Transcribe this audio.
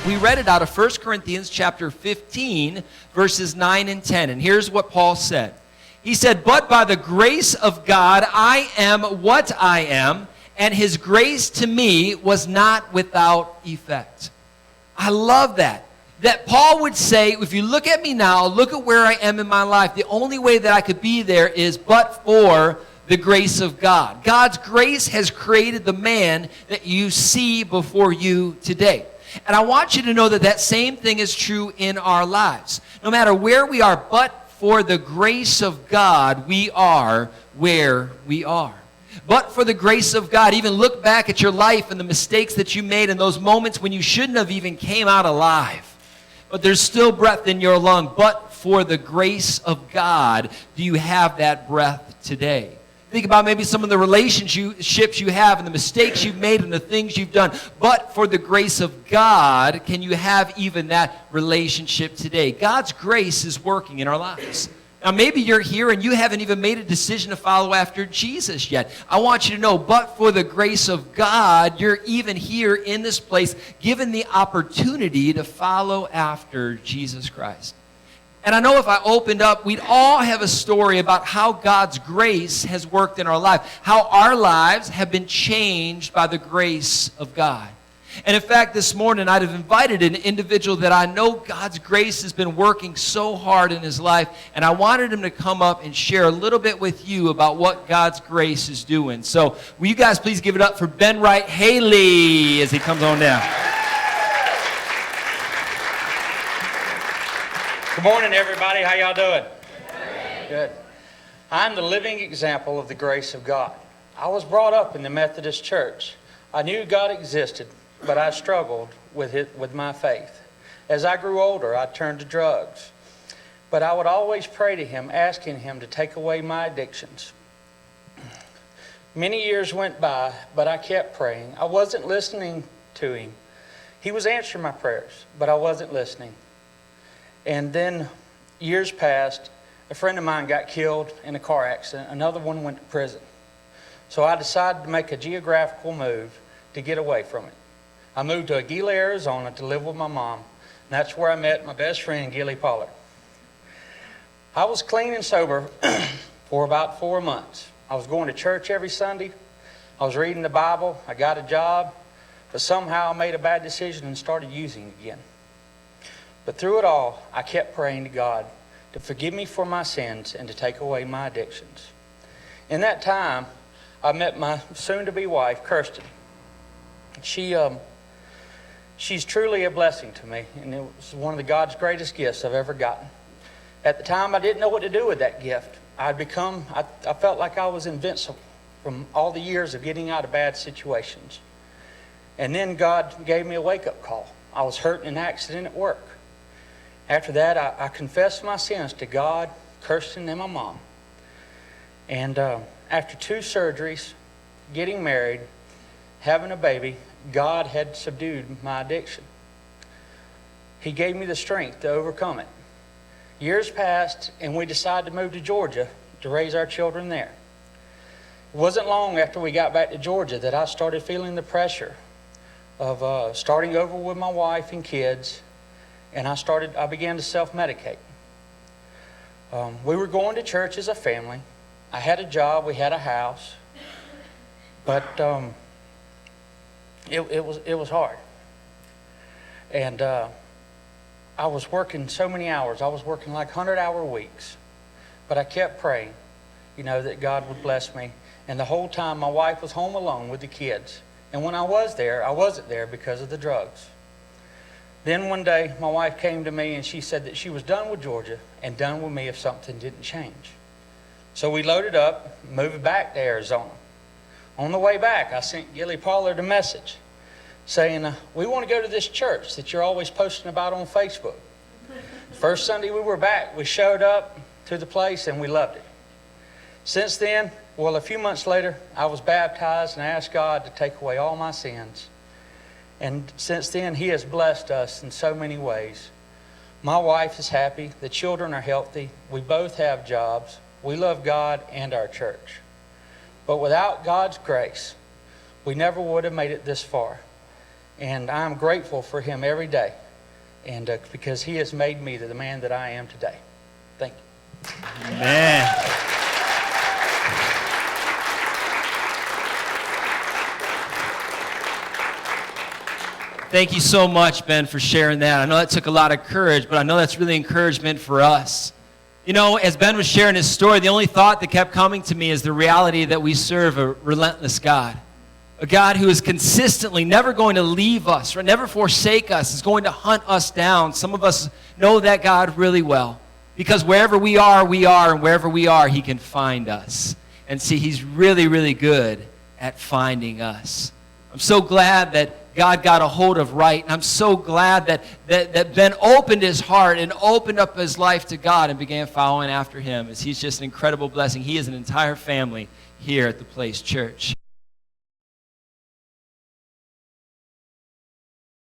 We read it out of 1 Corinthians chapter 15, verses 9 and 10. And here's what Paul said. He said, "But by the grace of God I am what I am, and his grace to me was not without effect." I love that. That Paul would say, if you look at me now, look at where I am in my life. The only way that I could be there is but for the grace of God. God's grace has created the man that you see before you today. And I want you to know that that same thing is true in our lives. No matter where we are, but for the grace of God, we are where we are. But for the grace of God, even look back at your life and the mistakes that you made in those moments when you shouldn't have even came out alive. But there's still breath in your lung. But for the grace of God, do you have that breath today? Think about maybe some of the relationships you have and the mistakes you've made and the things you've done. But for the grace of God, can you have even that relationship today? God's grace is working in our lives. Now, maybe you're here and you haven't even made a decision to follow after Jesus yet. I want you to know, but for the grace of God, you're even here in this place, given the opportunity to follow after Jesus Christ. And I know if I opened up, we'd all have a story about how God's grace has worked in our life, how our lives have been changed by the grace of God. And in fact, this morning, I'd have invited an individual that I know God's grace has been working so hard in his life, and I wanted him to come up and share a little bit with you about what God's grace is doing. So will you guys please give it up for Ben Wright Haley as he comes on down. Good morning, everybody. How y'all doing? Good. I'm the living example of the grace of God. I was brought up in the Methodist church. I knew God existed, but I struggled with my faith. As I grew older, I turned to drugs. But I would always pray to Him, asking Him to take away my addictions. Many years went by, but I kept praying. I wasn't listening to Him. He was answering my prayers, but I wasn't listening. And then years passed. A friend of mine got killed in a car accident. Another one went to prison. So I decided to make a geographical move to get away from it. I moved to Aguila, Arizona to live with my mom. And that's where I met my best friend, Gilly Pollard. I was clean and sober for about 4 months. I was going to church every Sunday. I was reading the Bible. I got a job. But somehow I made a bad decision and started using again. But through it all, I kept praying to God to forgive me for my sins and to take away my addictions. In that time, I met my soon-to-be wife, Kirsten. She's truly a blessing to me, and it was one of the God's greatest gifts I've ever gotten. At the time, I didn't know what to do with that gift. I felt like I was invincible from all the years of getting out of bad situations. And then God gave me a wake-up call. I was hurt in an accident at work. After that, I confessed my sins to God, Kirsten, and my mom. And after 2 surgeries, getting married, having a baby, God had subdued my addiction. He gave me the strength to overcome it. Years passed, and we decided to move to Georgia to raise our children there. It wasn't long after we got back to Georgia that I started feeling the pressure of starting over with my wife and kids. And I began to self-medicate. We were going to church as a family. I had a job. We had a house. But it was hard. And I was working so many hours. I was working like 100-hour weeks. But I kept praying, that God would bless me. And the whole time my wife was home alone with the kids. And when I was there, I wasn't there because of the drugs. Then one day, my wife came to me and she said that she was done with Georgia and done with me if something didn't change. So we loaded up, moved back to Arizona. On the way back, I sent Gilly Pollard a message saying, we want to go to this church that you're always posting about on Facebook. First Sunday we were back, we showed up to the place and we loved it. Since then, a few months later, I was baptized and I asked God to take away all my sins. And since then, He has blessed us in so many ways. My wife is happy. The children are healthy. We both have jobs. We love God and our church. But without God's grace, we never would have made it this far. And I'm grateful for him every day, and because he has made me the man that I am today. Thank you. Man. Thank you so much, Ben, for sharing that. I know that took a lot of courage, but I know that's really encouragement for us. You know, as Ben was sharing his story, the only thought that kept coming to me is the reality that we serve a relentless God. A God who is consistently never going to leave us or never forsake us, is going to hunt us down. Some of us know that God really well, because wherever we are, and wherever we are, he can find us. And see, he's really, really good at finding us. I'm so glad that God got a hold of Wright, and I'm so glad that Ben opened his heart and opened up his life to God and began following after him, as he's just an incredible blessing. He is an entire family here at the Place Church.